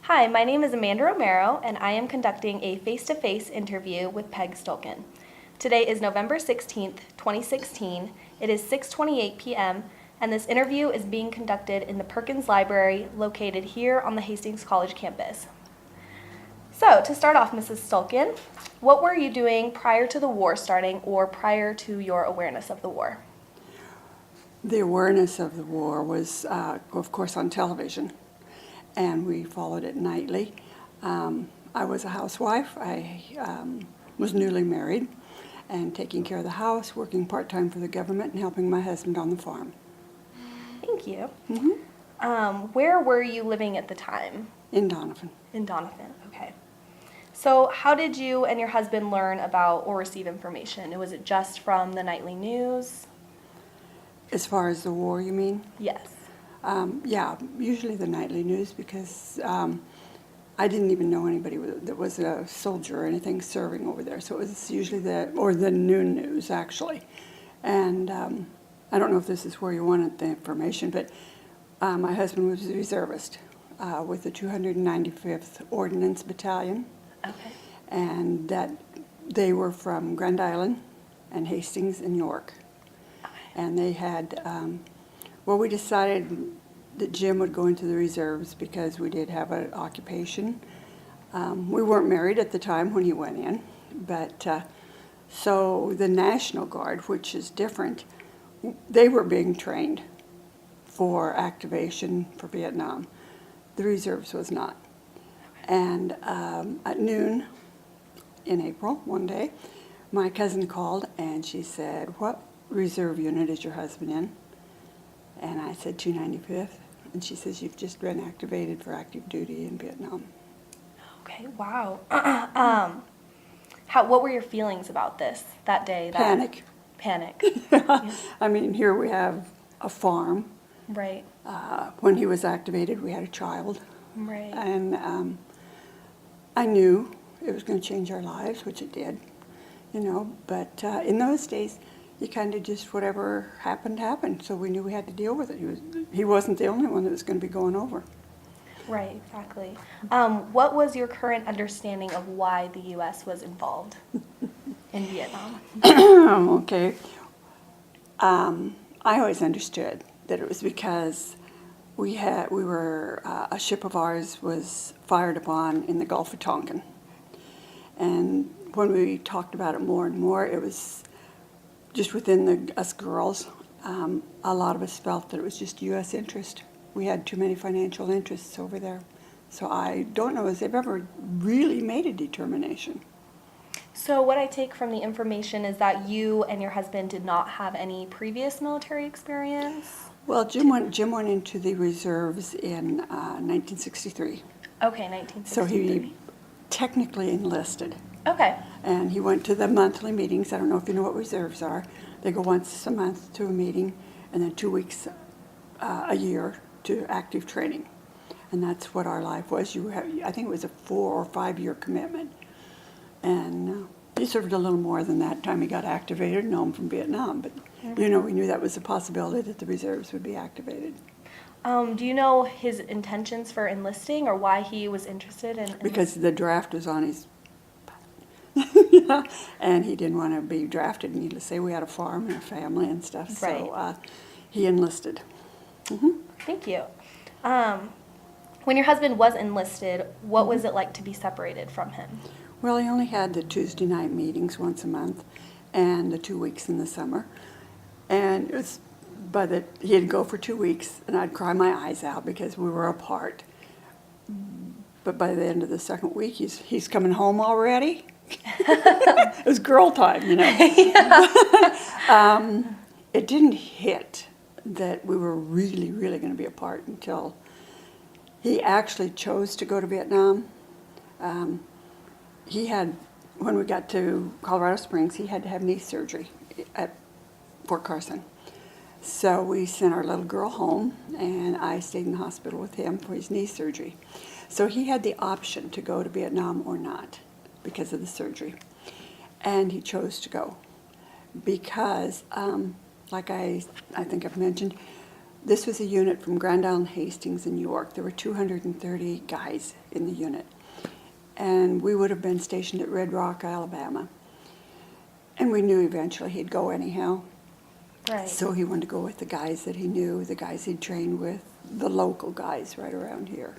Hi, my name is Amanda Romero, and I am conducting a face-to-face interview with Peg Stulken. Today is November 16th, 2016. It is 6:28 p.m., and this interview is being conducted in the Perkins Library located here on the Hastings College campus. So, to start off, Mrs. Stulken, what were you doing prior to the war starting or prior to your awareness of the war? The awareness of the war was, of course, on television, and we followed it nightly. I was a housewife. I was newly married and taking care of the house, working part-time for the government, and helping my husband on the farm. Thank you. Mm-hmm. Where were you living at the time? In Donovan. In Donovan, okay. So how did you and your husband learn about or receive information? Was it just from the nightly news? As far as the war, you mean? Yes. Yeah, usually the nightly news, because I didn't even know anybody that was a soldier or anything serving over there. So it was usually the noon news, actually. And I don't know if this is where you wanted the information, but my husband was a reservist with the 295th Ordnance Battalion. Okay. And that they were from Grand Island and Hastings and York. And they had, we decided that Jim would go into the reserves because we did have an occupation. We weren't married at the time when he went in, but so the National Guard, which is different, they were being trained for activation for Vietnam. The reserves was not. And at noon in April, one day, my cousin called and she said, "What reserve unit is your husband in?" And I said, 295th. And she says, "You've just been activated for active duty in Vietnam." Okay, wow. What were your feelings about this that day? Panic. Panic. Yeah. I mean, here we have a farm. Right. When he was activated, we had a child. Right. And I knew it was going to change our lives, which it did, But in those days, you kind of just whatever happened, happened. So we knew we had to deal with it. He wasn't the only one that was going to be going over. Right, exactly. What was your current understanding of why the U.S. was involved in Vietnam? Okay. I always understood that it was because a ship of ours was fired upon in the Gulf of Tonkin. And when we talked about it more and more, it was just within us girls. A lot of us felt that it was just U.S. interest. We had too many financial interests over there. So I don't know if they've ever really made a determination. So what I take from the information is that you and your husband did not have any previous military experience? Well, Jim went into the reserves in 1963. Okay, 1963. So he technically enlisted. Okay. And he went to the monthly meetings. I don't know if you know what reserves are. They go once a month to a meeting, and then 2 weeks a year to active training. And that's what our life was. I think it was a 4 or 5 year commitment. And he served a little more than that time he got activated, home from Vietnam. But, we knew that was a possibility that the reserves would be activated. Do you know his intentions for enlisting or why he was interested in Because the draft was on his and he didn't want to be drafted. Needless to say, we had a farm and a family and stuff. Right. So he enlisted. Thank you. When your husband was enlisted, what was it like to be separated from him? Well, he only had the Tuesday night meetings once a month and the 2 weeks in the summer. And it was he'd go for 2 weeks and I'd cry my eyes out because we were apart. But by the end of the second week, he's coming home already. It was girl time, It didn't hit that we were really, really going to be apart until he actually chose to go to Vietnam. When we got to Colorado Springs, he had to have knee surgery at Fort Carson. So we sent our little girl home, and I stayed in the hospital with him for his knee surgery. So he had the option to go to Vietnam or not because of the surgery. And he chose to go because, like I think I've mentioned, This was a unit from Grand Island, Hastings, and York. There were 230 guys in the unit. And we would have been stationed at Red Rock, Alabama. And we knew eventually he'd go anyhow. Right. So he wanted to go with the guys that he knew, the guys he'd trained with, the local guys right around here.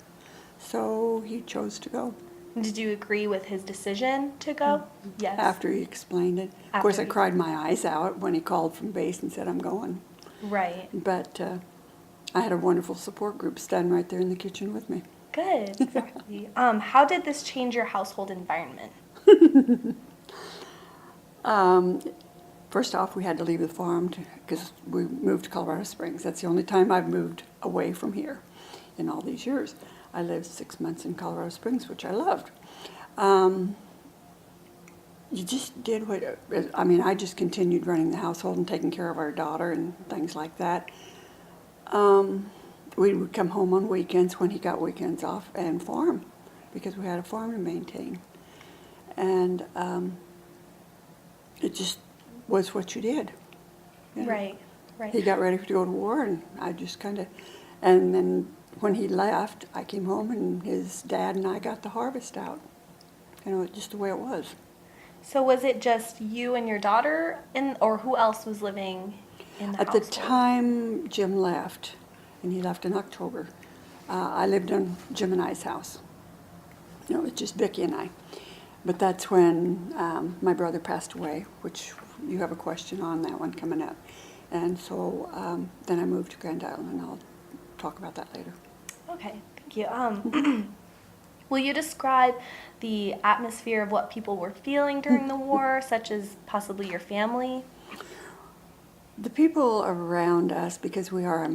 So he chose to go. Did you agree with his decision to go? Yes. After he explained it. Of course, After I he- cried my eyes out when he called from base and said, I'm going. Right. But I had a wonderful support group standing right there in the kitchen with me. Good. Exactly. How did this change your household environment? First off, we had to leave the farm because we moved to Colorado Springs. That's the only time I've moved away from here in all these years. I lived 6 months in Colorado Springs, which I loved. You just did what, I just continued running the household and taking care of our daughter and things like that. We would come home on weekends when he got weekends off and farm because we had a farm to maintain. And it just was what you did. You know? Right. Right. He got ready to go to war, and I just kind of, and then when he left, I came home, and his dad and I got the harvest out. You know, just the way it was. So was it just you and your daughter, or who else was living in the At the household? time Jim left, and he left in October, I lived in Jim and I's house. You know, it's just Vicki and I. But that's when my brother passed away, which you have a question on that one coming up. And so then I moved to Grand Island, and I'll talk about that later. Okay, thank you. Will you describe the atmosphere of what people were feeling during the war, such as possibly your family? The people around us, because we are a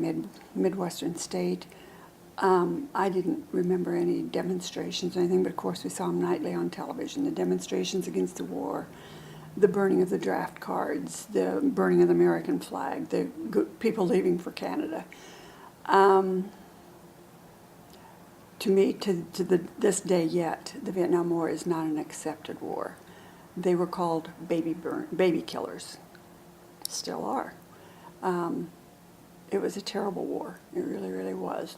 Midwestern state, I didn't remember any demonstrations or anything, but of course we saw them nightly on television. The demonstrations against the war, the burning of the draft cards, the burning of the American flag, the people leaving for Canada. To me, this day yet, the Vietnam War is not an accepted war. They were called baby killers. Still are. It was a terrible war. It really, really was.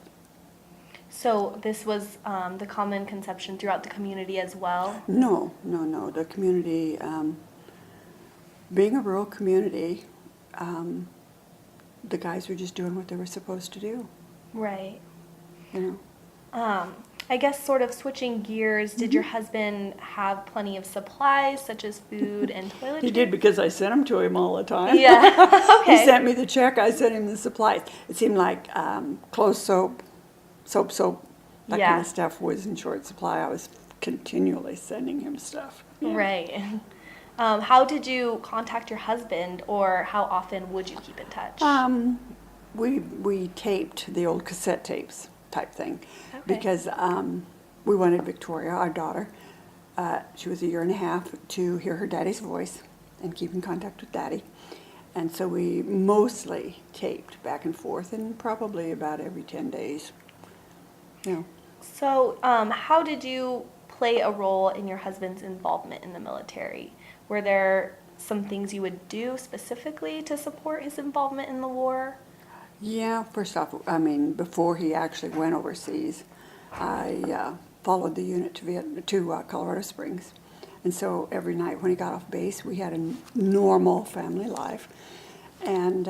So this was the common conception throughout the community as well? No. The community, being a rural community, the guys were just doing what they were supposed to do. Right. You know. I guess sort of switching gears, did your husband have plenty of supplies such as food and toiletries? He did, because I sent them to him all the time. Yeah, okay. He sent me the check, I sent him the supplies. It seemed like clothes soap, that Yeah. kind of stuff was in short supply. I was continually sending him stuff. Yeah. Right. How did you contact your husband, or how often would you keep in touch? We taped the old cassette tapes type thing, Okay. because we wanted Victoria, our daughter, she was 1.5 years, to hear her daddy's voice and keep in contact with daddy. And so we mostly taped back and forth, and probably about every 10 days. You know. So, how did you play a role in your husband's involvement in the military? Were there some things you would do specifically to support his involvement in the war? Yeah, first off, before he actually went overseas, I followed the unit to Colorado Springs. And so every night when he got off base, we had a normal family life. And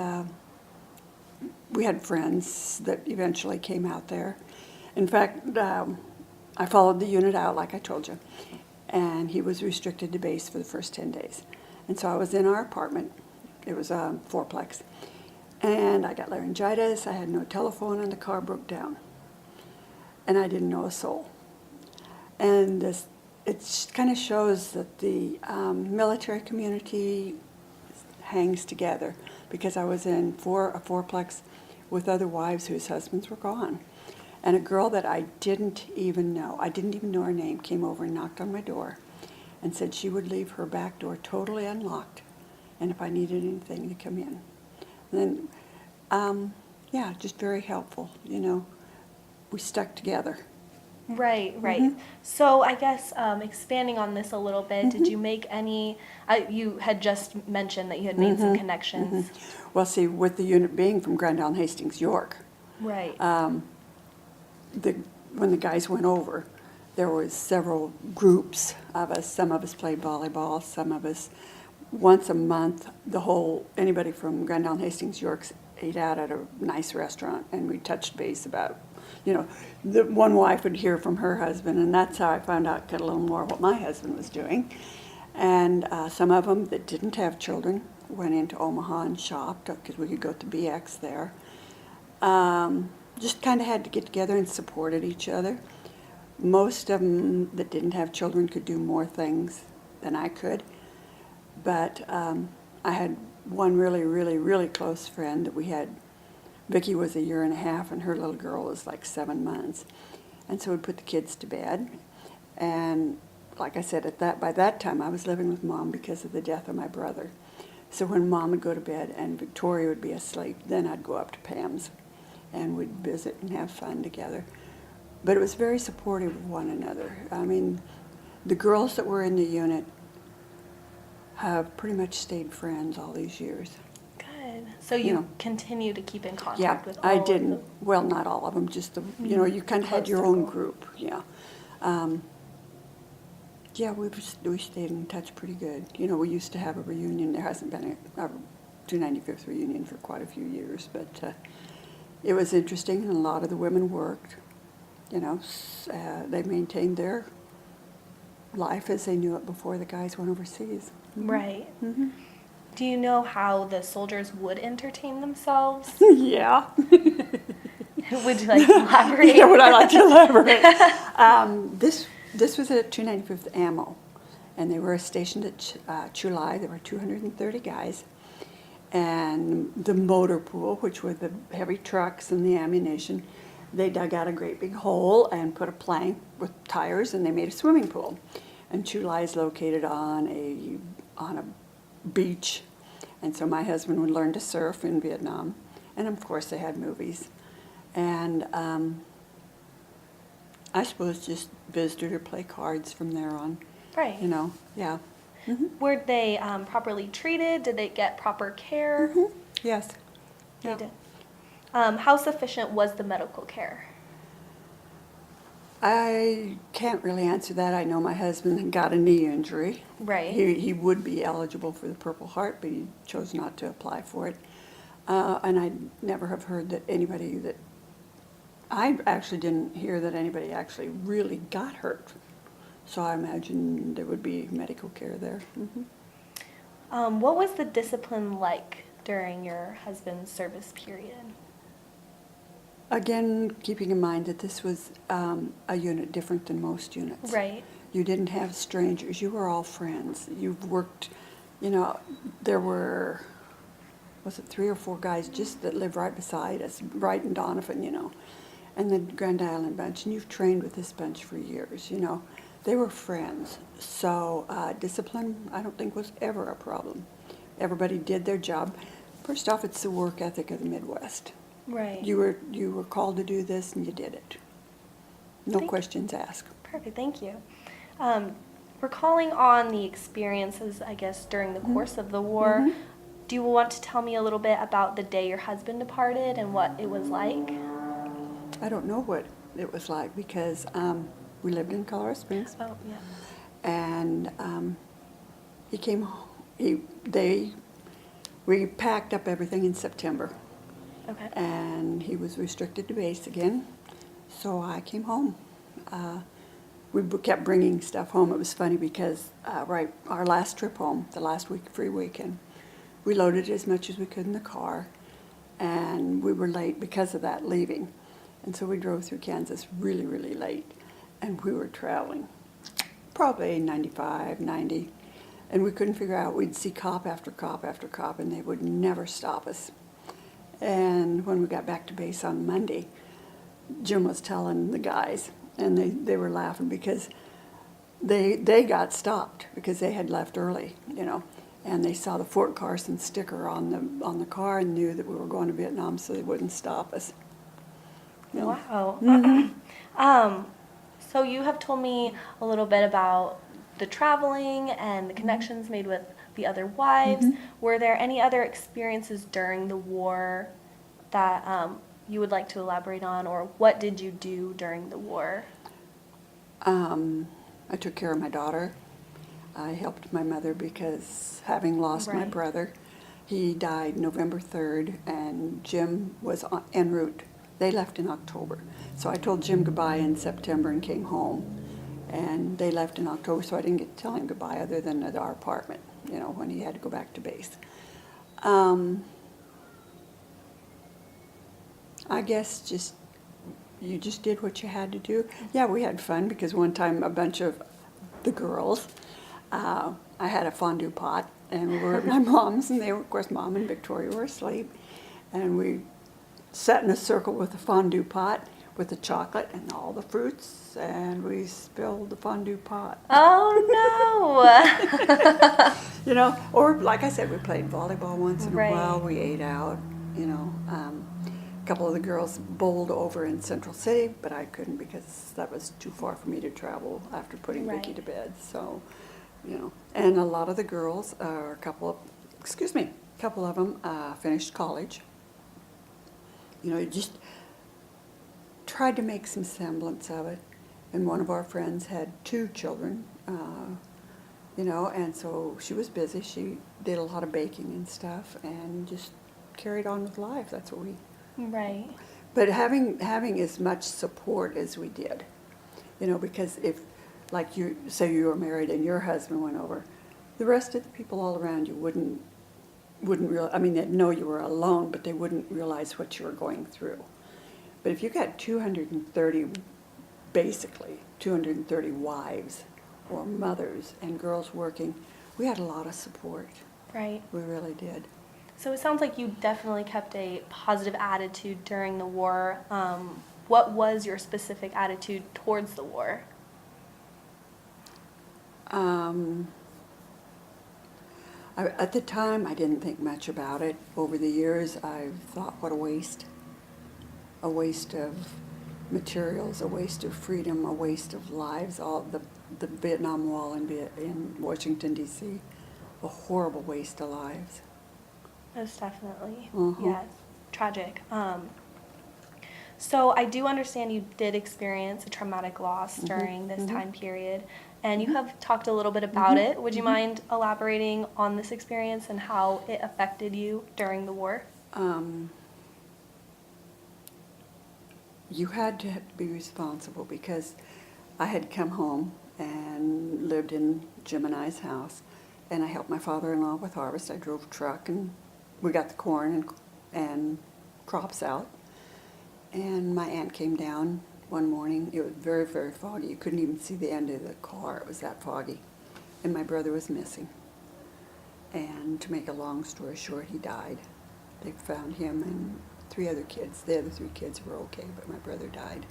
we had friends that eventually came out there. In fact, I followed the unit out, like I told you, and he was restricted to base for the first 10 days. And so I was in our apartment. It was a fourplex. And I got laryngitis, I had no telephone, and the car broke down. And I didn't know a soul. And it kind of shows that the military community hangs together, because I was in a fourplex with other wives whose husbands were gone. And a girl that I didn't even know her name, came over and knocked on my door and said she would leave her back door totally unlocked, and if I needed anything to come in. And then, just very helpful, you know. We stuck together. Right, right. So I guess expanding on this a little bit, did you make any, you had just mentioned that you had made some connections. Well, see, with the unit being from Grand Island, Hastings, York, Right. the, when the guys went over, there was several groups of us. Some of us played volleyball, some of us, once a month, anybody from Grand Island, Hastings, York ate out at a nice restaurant, and we touched base about, the one wife would hear from her husband, and that's how I found out, got a little more what my husband was doing. And some of them that didn't have children went into Omaha and shopped, because we could go to BX there. Just kind of had to get together and supported each other. Most of them that didn't have children could do more things than I could. But I had one really, really, really close friend that we had. Vicki was 1.5 years, and her little girl was like 7 months. And so we'd put the kids to bed. And like I said, by that time I was living with Mom because of the death of my brother. So when Mom would go to bed and Victoria would be asleep, then I'd go up to Pam's and we'd visit and have fun together. But it was very supportive of one another. I mean, the girls that were in the unit have pretty much stayed friends all these years. Good. So you continue to keep in contact Yeah, with all I of didn't. them? Well, not all of them. Just you kind of had Close your own circle. group. Yeah. Yeah, we stayed in touch pretty good. We used to have a reunion. There hasn't been a 295th reunion for quite a few years, but it was interesting, and a lot of the women worked. They maintained their life as they knew it before the guys went overseas. Right. Do you know how the soldiers would entertain themselves? Yeah. Would you like to elaborate? Yeah, would I like to elaborate? This was at 295th Ammo, and they were stationed at Chulai. There were 230 guys. And the motor pool, which were the heavy trucks and the ammunition, they dug out a great big hole and put a plank with tires, and they made a swimming pool. And Chulai is located on a beach, and so my husband would learn to surf in Vietnam, and of course they had movies. And I suppose just visited or play cards from there on. Right. Yeah. Were they properly treated? Did they get proper care? Yes. They Yeah. did. How sufficient was the medical care? I can't really answer that. I know my husband got a knee injury. Right. He would be eligible for the Purple Heart, but he chose not to apply for it. And I never have heard that I actually didn't hear that anybody actually really got hurt. So I imagine there would be medical care there. What was the discipline like during your husband's service period? Again, keeping in mind that this was a unit different than most units. Right. You didn't have strangers. You were all friends. You've worked, there were, was it 3 or 4 guys just that lived right beside us, right in Donovan, and the Grand Island bunch. And you've trained with this bunch for years, They were friends. So discipline, I don't think, was ever a problem. Everybody did their job. First off, it's the work ethic of the Midwest. Right. You were called to do this, and you did it. No questions asked. Perfect. Thank you. Recalling on the experiences, I guess, during the course of the war, do you want to tell me a little bit about the day your husband departed and what it was like? I don't know what it was like because we lived in Colorado Springs. Oh, yeah. And he came home. We packed up everything in September. Okay. And he was restricted to base again, so I came home. We kept bringing stuff home. It was funny because our last trip home, the last free weekend, we loaded as much as we could in the car, and we were late because of that leaving. And so we drove through Kansas really, really late, and we were traveling probably 95, 90, and we couldn't figure out. We'd see cop after cop after cop, and they would never stop us. And when we got back to base on Monday, Jim was telling the guys, and they were laughing because they got stopped because they had left early, and they saw the Fort Carson sticker on the car and knew that we were going to Vietnam, so they wouldn't stop us. Wow. So you have told me a little bit about the traveling and the connections made with the other wives. Mhm. Were there any other experiences during the war that you would like to elaborate on, or what did you do during the war? I took care of my daughter. I helped my mother because having lost my Right. brother, he died November 3rd, and Jim was en route. They left in October. So I told Jim goodbye in September and came home. And they left in October, so I didn't get to tell him goodbye other than at our apartment, when he had to go back to base. I guess you just did what you had to do. Yeah, we had fun because one time a bunch of the girls, I had a fondue pot, and we were at my mom's, and they were, of course, Mom and Victoria were asleep, and we sat in a circle with a fondue pot with the chocolate and all the fruits, and we spilled the fondue pot. Oh no! Or like I said, we played volleyball once in a Right. while. We ate out. A couple of the girls bowled over in Central City, but I couldn't because that was too far for me to travel after putting Vicky Right. to bed. So, and a lot of the girls, a couple of them finished college. Just tried to make some semblance of it. And one of our friends had 2 children, and so she was busy. She did a lot of baking and stuff and just carried on with life. That's what we. Right. But having as much support as we did, because if, like you say you were married and your husband went over, the rest of the people all around you wouldn't realize, they'd know you were alone, but they wouldn't realize what you were going through. But if you got 230 wives or mothers and girls working, we had a lot of support. Right. We really did. So it sounds like you definitely kept a positive attitude during the war. What was your specific attitude towards the war? At the time, I didn't think much about it. Over the years, I've thought, what a waste. A waste of materials, a waste of freedom, a waste of lives. All the Vietnam Wall in Washington, D.C., a horrible waste of lives. Most definitely. Mhm. Yes. Tragic. So I do understand you did experience a traumatic loss during this time period, and you have talked a little bit about it. Would you mind elaborating on this experience and how it affected you during the war? You had to be responsible because I had come home and lived in Jim and I's house, and I helped my father-in-law with harvest. I drove a truck, and we got the corn and crops out. And my aunt came down one morning. It was very, very foggy. You couldn't even see the end of the car. It was that foggy. And my brother was missing. And to make a long story short, he died. They found him and 3 other kids. The other 3 kids were okay, but my brother died.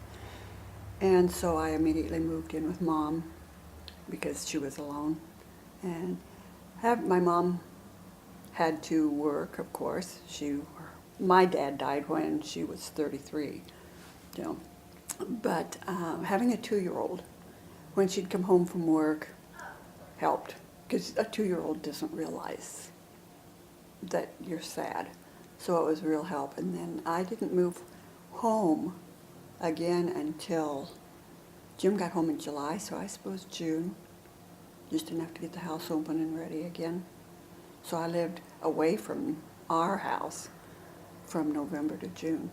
And so I immediately moved in with Mom because she was alone. And my mom had to work, of course. My dad died when she was 33, But having a 2-year-old, when she'd come home from work, helped. Because a 2-year-old doesn't realize that you're sad. So it was real help. And then I didn't move home again until Jim got home in July, so I suppose June, just enough to get the house open and ready again. So I lived away from our house from November to June.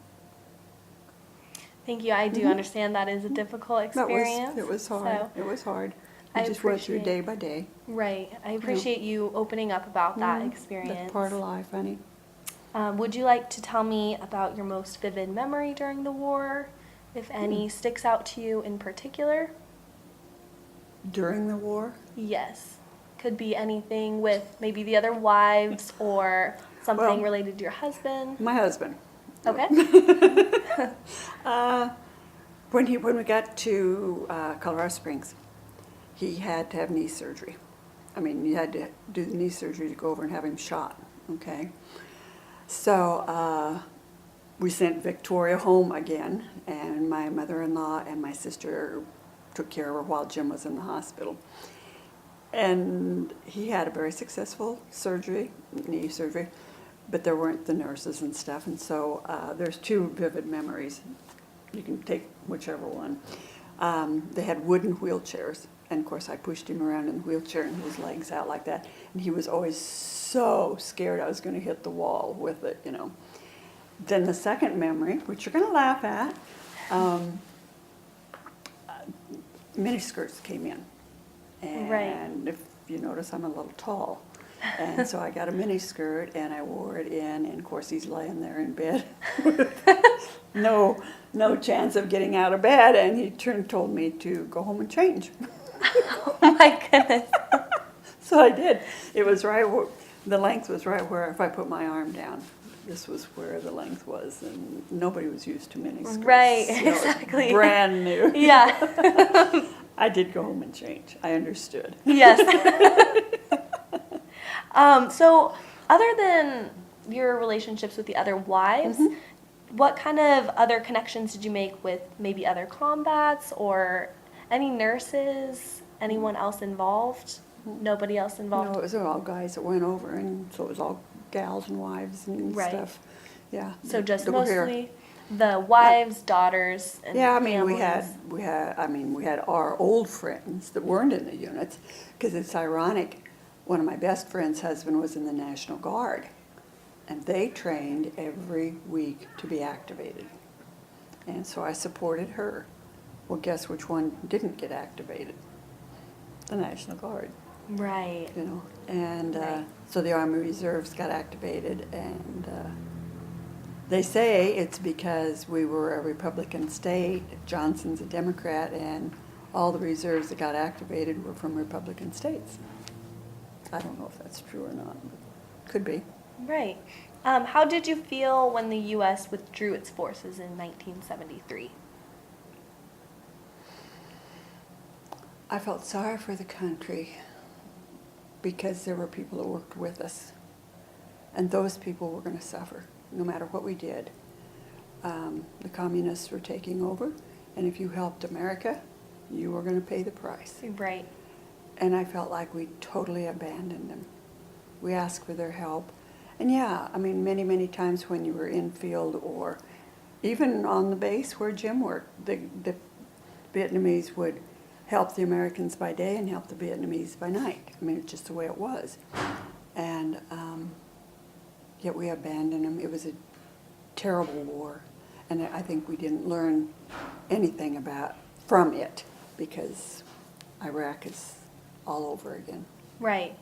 Thank you. I do understand that is a difficult experience. It was hard. So It was hard. I We just went through appreciate- day by day. Right. I appreciate you opening up about that experience. That's part of life, honey. Would you like to tell me about your most vivid memory during the war, if any sticks out to you in particular? During the war? Yes. Could be anything with maybe the other wives or something Well, related to your husband. My husband. Okay. When we got to Colorado Springs, he had to have knee surgery. You had to do the knee surgery to go over and have him shot, okay? So we sent Victoria home again, and my mother-in-law and my sister took care of her while Jim was in the hospital. And he had a very successful surgery, knee surgery, but there weren't the nurses and stuff. And so there's two vivid memories. You can take whichever one. They had wooden wheelchairs. And of course I pushed him around in the wheelchair and his legs out like that. And he was always so scared I was going to hit the wall with it, you know. Then the second memory, which you're going to laugh at, miniskirts came in. And Right. if you notice, I'm a little tall. And so I got a miniskirt and I wore it in, and of course he's laying there in bed with no chance of getting out of bed, and he told me to go home and change. Oh my goodness. So I did. It was right the length was right where, if I put my arm down, this was where the length was, and nobody was used to miniskirts. Right, So it was exactly. brand new. Yeah. I did go home and change. I understood. Yes. So other than your relationships with the other wives, what kind of other connections did you make with maybe other combats or any nurses, anyone else involved? Nobody else involved? No, it was all guys that went over, and so it was all gals and wives and Right. stuff. Yeah. So just that were here. mostly the wives, daughters, and Yeah, I mean, families. we had our old friends that weren't in the units, because it's ironic. One of my best friends' husband was in the National Guard, and they trained every week to be activated. And so I supported her. Well, guess which one didn't get activated? The National Guard, Right. you know. And Right. so the Army Reserves got activated, and they say it's because we were a Republican state, Johnson's a Democrat, and all the reserves that got activated were from Republican states. I don't know if that's true or not, but could be. Right. How did you feel when the U.S. withdrew its forces in 1973? I felt sorry for the country because there were people that worked with us, and those people were going to suffer no matter what we did. The communists were taking over, and if you helped America, you were going to pay the price. Right. And I felt like we totally abandoned them. We asked for their help. And yeah, I mean, many, many times when you were in field or even on the base where Jim worked, the Vietnamese would help the Americans by day and help the Vietnamese by night. I mean, it's just the way it was. And yet we abandoned them. It was a terrible war. And I think we didn't learn anything from it, because Iraq is all over again. Right.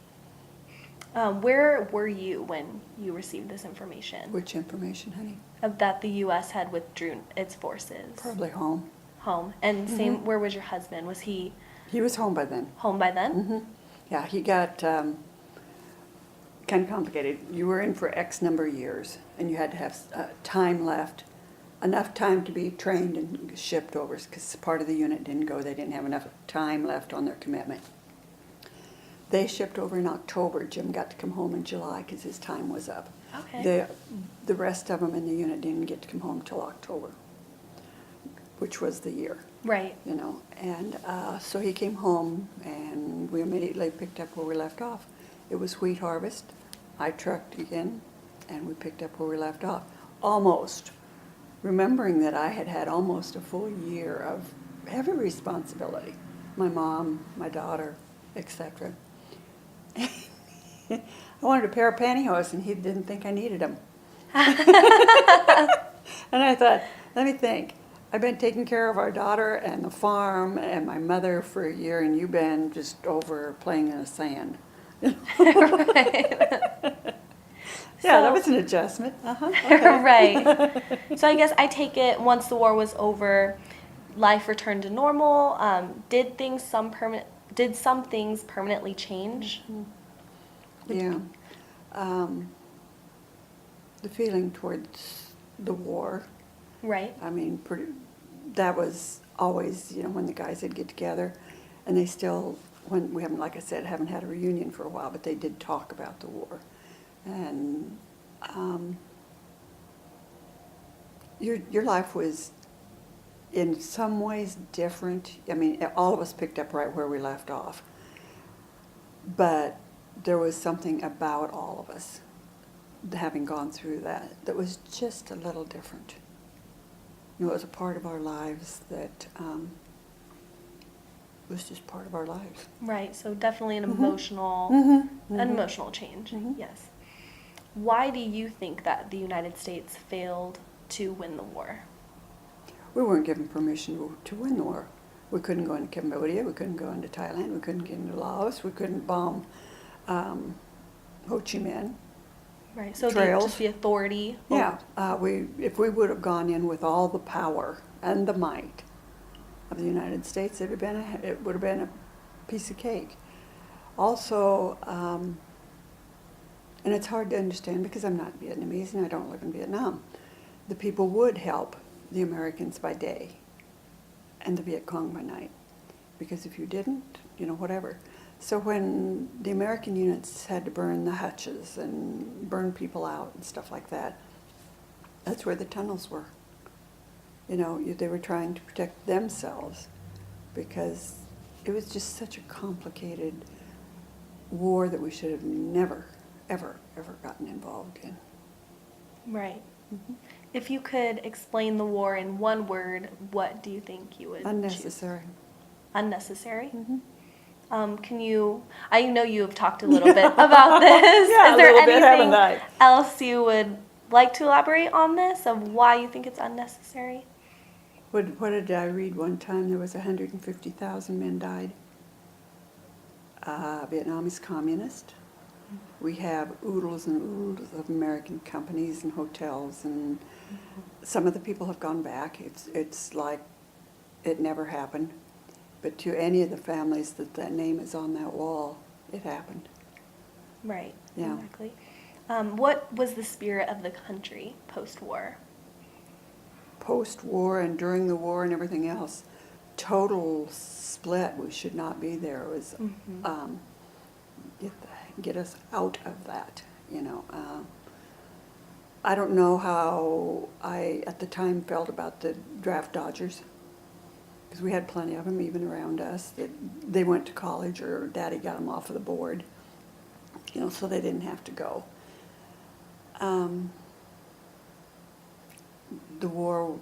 Where were you when you received this information? Which information, honey? Of that the U.S. had withdrawn its forces? Probably home. Home. And same, where was your husband? Was he He was home by then. home by then? Yeah, he got kind of complicated. You were in for X number of years, and you had to have time left, enough time to be trained and shipped over, because part of the unit didn't go. They didn't have enough time left on their commitment. They shipped over in October. Jim got to come home in July because his time was up. Okay. The rest of them in the unit didn't get to come home till October, which was the year. Right. You know, and so he came home, and we immediately picked up where we left off. It was wheat harvest. I trucked again, and we picked up where we left off. Almost, remembering that I had had almost a full year of heavy responsibility. My mom, my daughter, etc. I wanted a pair of pantyhose, and he didn't think I needed them. And I thought, let me think. I've been taking care of our daughter and the farm and my mother for a year, and you've been just over playing in the sand. Yeah, that was an adjustment. Okay. Right. So I guess I take it once the war was over, life returned to normal. Did some things permanently change? Yeah. The feeling towards the war, Right. I mean, that was always, you know, when the guys would get together, and they still, when we haven't, like I said, haven't had a reunion for a while, but they did talk about the war. And your life was in some ways different. I mean, all of us picked up right where we left off. But there was something about all of us, having gone through that was just a little different. You know, it was a part of our lives that was just part of our lives. Right, so definitely an Mhm. emotional, Mm-hmm. an emotional change, Mhm. yes. Why do you think that the United States failed to win the war? We weren't given permission to win the war. We couldn't go into Cambodia, we couldn't go into Thailand, we couldn't get into Laos, we couldn't bomb Ho Chi Minh. Right, so Trails. just the authority. Yeah, if we would have gone in with all the power and the might of the United States, it would have been a piece of cake. Also, and it's hard to understand because I'm not Vietnamese and I don't live in Vietnam, the people would help the Americans by day and the Viet Cong by night. Because if you didn't, you know, whatever. So when the American units had to burn the hutches and burn people out and stuff like that, that's where the tunnels were. You know, they were trying to protect themselves because it was just such a complicated war that we should have never, ever, ever gotten involved in. Right. If you could explain the war in one word, what do you think you would choose? Unnecessary. Unnecessary? Mm-hmm. Can you, I know you have talked a little bit about this. Yeah, Is there a little bit, haven't anything I? else you would like to elaborate on this, of why you think it's unnecessary? What did I read one time? There was 150,000 men died. Vietnam is communist. We have oodles and oodles of American companies and hotels, and some of the people have gone back. It's like it never happened. But to any of the families that name is on that wall, it happened. Right, Yeah. exactly. What was the spirit of the country post-war? Post-war and during the war and everything else, total split. We should not be there. It was get us out of that, you know. I don't know how I, at the time, felt about the draft dodgers, because we had plenty of them even around us, that they went to college or daddy got them off of the board, you know, so they didn't have to go. The war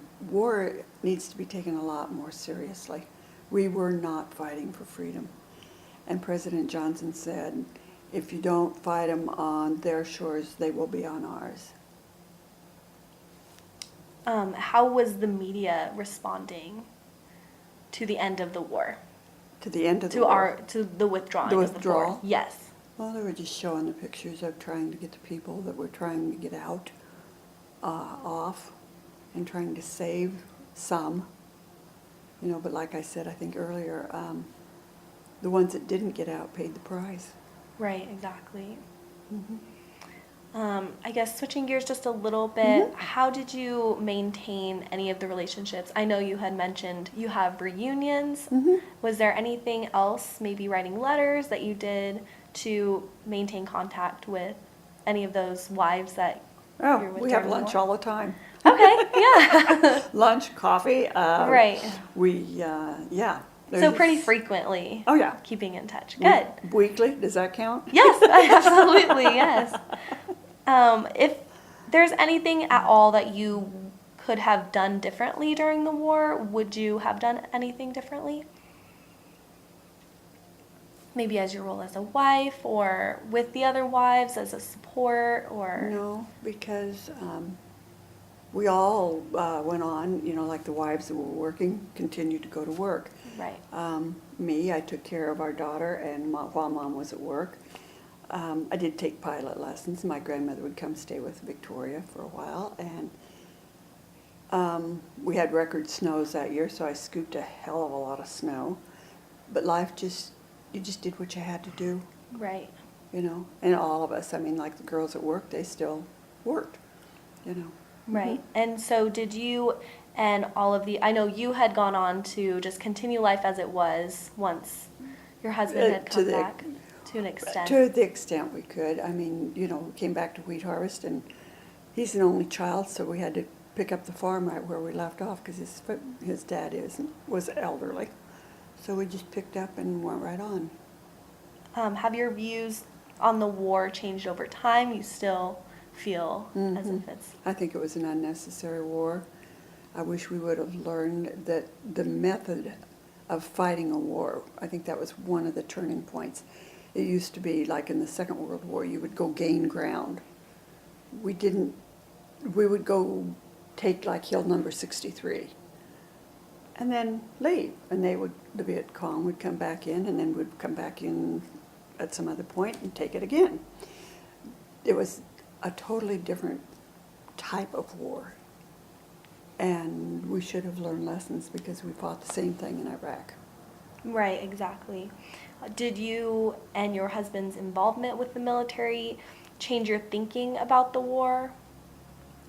needs to be taken a lot more seriously. We were not fighting for freedom. And President Johnson said, if you don't fight them on their shores, they will be on ours. How was the media responding to the end of the war? To the end of the war. To the withdrawing The of the withdrawal? force? Yes. Well, they were just showing the pictures of trying to get the people that were trying to get out off and trying to save some. You know, but like I said, I think earlier, the ones that didn't get out paid the price. Right, exactly. Mm-hmm. I guess switching gears just a little bit, Mm-hmm. how did you maintain any of the relationships? I know you had mentioned you have reunions. Mm-hmm. Was there anything else, maybe writing letters, that you did to maintain contact with any of those wives that Oh, you're with we have during the lunch war? all the time. Okay, yeah. Lunch, coffee. Right. Yeah. So pretty frequently. Oh, yeah. Keeping in touch. Good. Weekly, does that count? Yes, absolutely, yes. If there's anything at all that you could have done differently during the war, would you have done anything differently? Maybe as your role as a wife, or with the other wives as a support, or... No, because we all went on, you know, like the wives that were working continued to go to work. Right. I took care of our daughter, and while Mom was at work, I did take pilot lessons. My grandmother would come stay with Victoria for a while, and we had record snows that year, so I scooped a hell of a lot of snow. But life you just did what you had to do. Right. You know, and all of us, I mean, like the girls at work, they still worked, you know. Right. And so did you and all of I know you had gone on to just continue life as it was once your husband had come back, to an extent. To the extent we could. I mean, you know, we came back to Wheat Harvest, and he's an only child, so we had to pick up the farm right where we left off because his dad was elderly. So we just picked up and went right on. Have your views on the war changed over time? You still feel as if it's... I think it was an unnecessary war. I wish we would have learned that the method of fighting a war, I think that was one of the turning points. It used to be like in the Second World War, you would go gain ground. We would go take like hill number 63 and then leave. And the Viet Cong would come back in and then would come back in at some other point and take it again. It was a totally different type of war. And we should have learned lessons because we fought the same thing in Iraq. Right, exactly. Did you and your husband's involvement with the military change your thinking about the war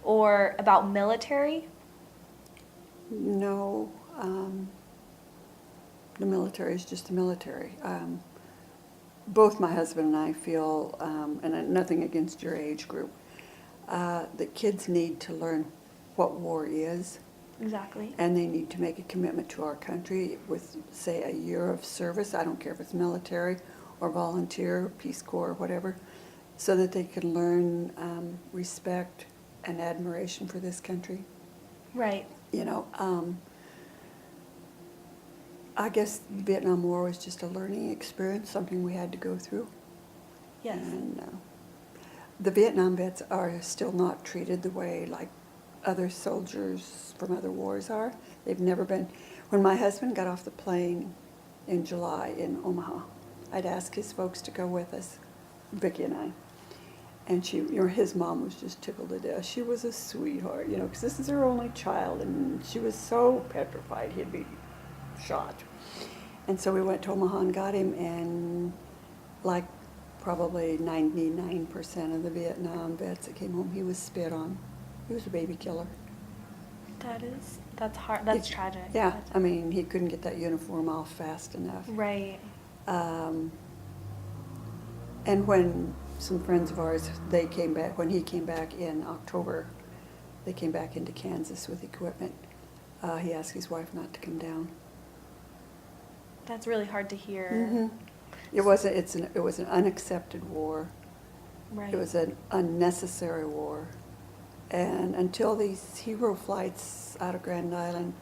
or about military? No, the military is just the military. Both my husband and I feel, and nothing against your age group, that kids need to learn what war is. Exactly. And they need to make a commitment to our country with, say, a year of service. I don't care if it's military or volunteer, Peace Corps, or whatever, so that they can learn respect and admiration for this country. Right. You know, I guess the Vietnam War was just a learning experience, something we had to go through. Yes. And the Vietnam vets are still not treated the way like other soldiers from other wars are. They've never been. When my husband got off the plane in July in Omaha, I'd ask his folks to go with us, Vicki and I. And his mom was just tickled to death. She was a sweetheart, because this is her only child, and she was so petrified he'd be shot. And so we went to Omaha and got him, and like probably 99% of the Vietnam vets that came home, he was spit on. He was a baby killer. That's hard. That's tragic. Yeah, I mean, he couldn't get that uniform off fast enough. Right. And when some friends of ours, when he came back in October, they came back into Kansas with equipment. He asked his wife not to come down. That's really hard to hear. Mm-hmm. It was an unaccepted war. Right. It was an unnecessary war. And until these hero flights out of Grand Island,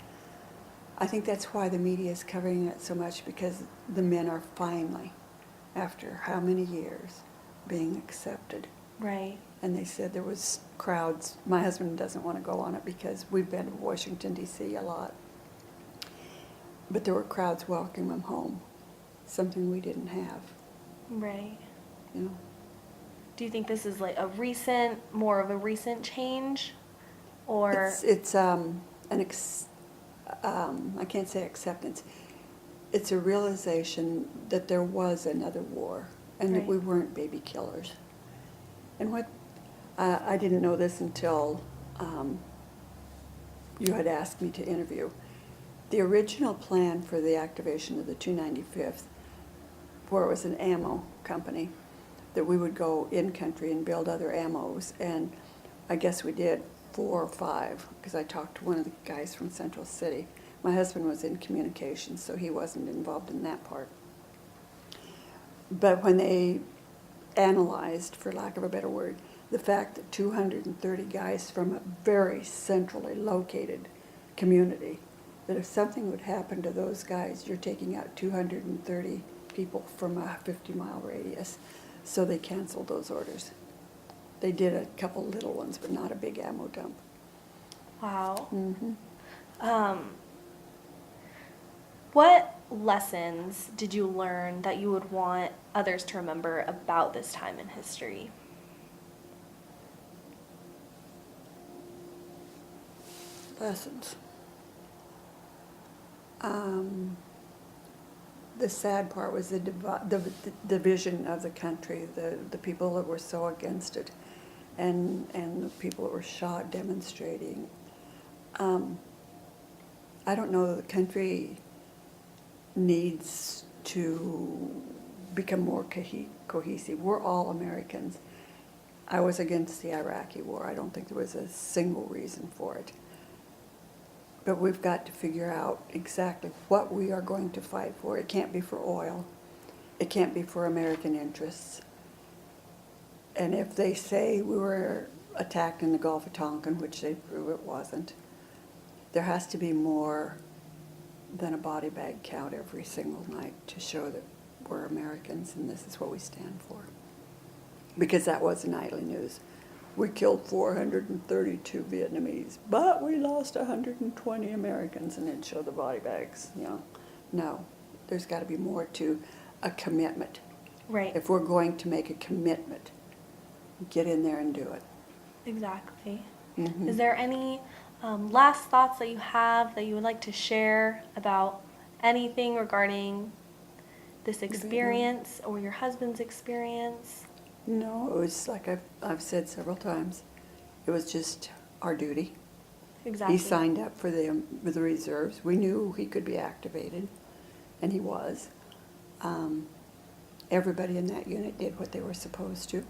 I think that's why the media is covering it so much, because the men are finally, after how many years, being accepted. Right. And they said there was crowds. My husband doesn't want to go on it because we've been to Washington, D.C. a lot. But there were crowds welcoming them home, something we didn't have. Right. You know. Do you think this is like more of a recent change, or? I can't say acceptance. It's a realization that there was another war and that we weren't baby killers. And what I didn't know this until you had asked me to interview. The original plan for the activation of the 295th, where it was an ammo company, that we would go in-country and build other ammos, and I guess we did 4 or 5, because I talked to one of the guys from Central City. My husband was in communications, so he wasn't involved in that part. But when they analyzed, for lack of a better word, the fact that 230 guys from a very centrally located community, that if something would happen to those guys, you're taking out 230 people from a 50-mile radius. So they canceled those orders. They did a couple little ones, but not a big ammo dump. Wow. Mm-hmm. What lessons did you learn that you would want others to remember about this time in history? Lessons. The sad part was the division of the country, the people that were so against it, and the people that were shot demonstrating. I don't know, the country needs to become more cohesive. We're all Americans. I was against the Iraqi war. I don't think there was a single reason for it. But we've got to figure out exactly what we are going to fight for. It can't be for oil. It can't be for American interests. And if they say we were attacked in the Gulf of Tonkin, which they prove it wasn't, there has to be more than a body bag count every single night to show that we're Americans and this is what we stand for. Because that was nightly news. We killed 432 Vietnamese, but we lost 120 Americans, and then show the body bags. You know, no, there's got to be more to a commitment. Right. If we're going to make a commitment, get in there and do it. Exactly. Mhm. Is there any last thoughts that you have that you would like to share about anything regarding this experience or your husband's experience? No, it was like I've said several times. It was just our duty. Exactly. He signed up for the reserves. We knew he could be activated, and he was. Everybody in that unit did what they were supposed to,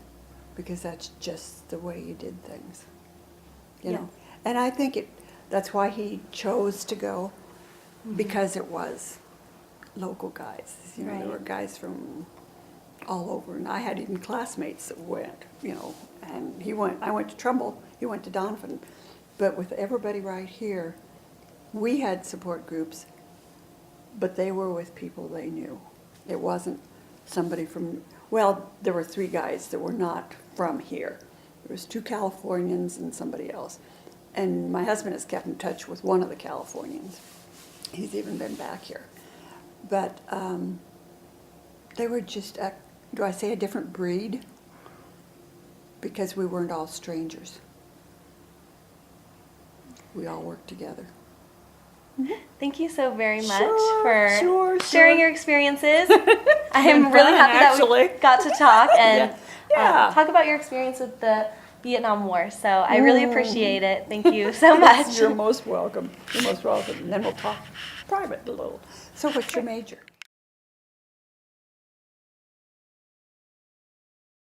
because that's just the way you did things. You know, and I think that's why he chose to go, because it was local guys. You know, there were guys from all over, and I had even classmates that went, you know, and I went to Trumbull, he went to Donovan, but with everybody right here, we had support groups, but they were with people they knew. It wasn't somebody from, well, there were 3 guys that were not from here. There was 2 Californians and somebody else, and my husband has kept in touch with one of the Californians. He's even been back here, but they were just, do I say a different breed? Because we weren't all strangers. We all worked together. Thank you so very much Sure, for sharing your experiences. I am really happy that we got to talk and talk about your experience with the Vietnam War. So I really appreciate it. Thank you so much. You're most welcome. You're most welcome. And then we'll talk private a little. So what's your major?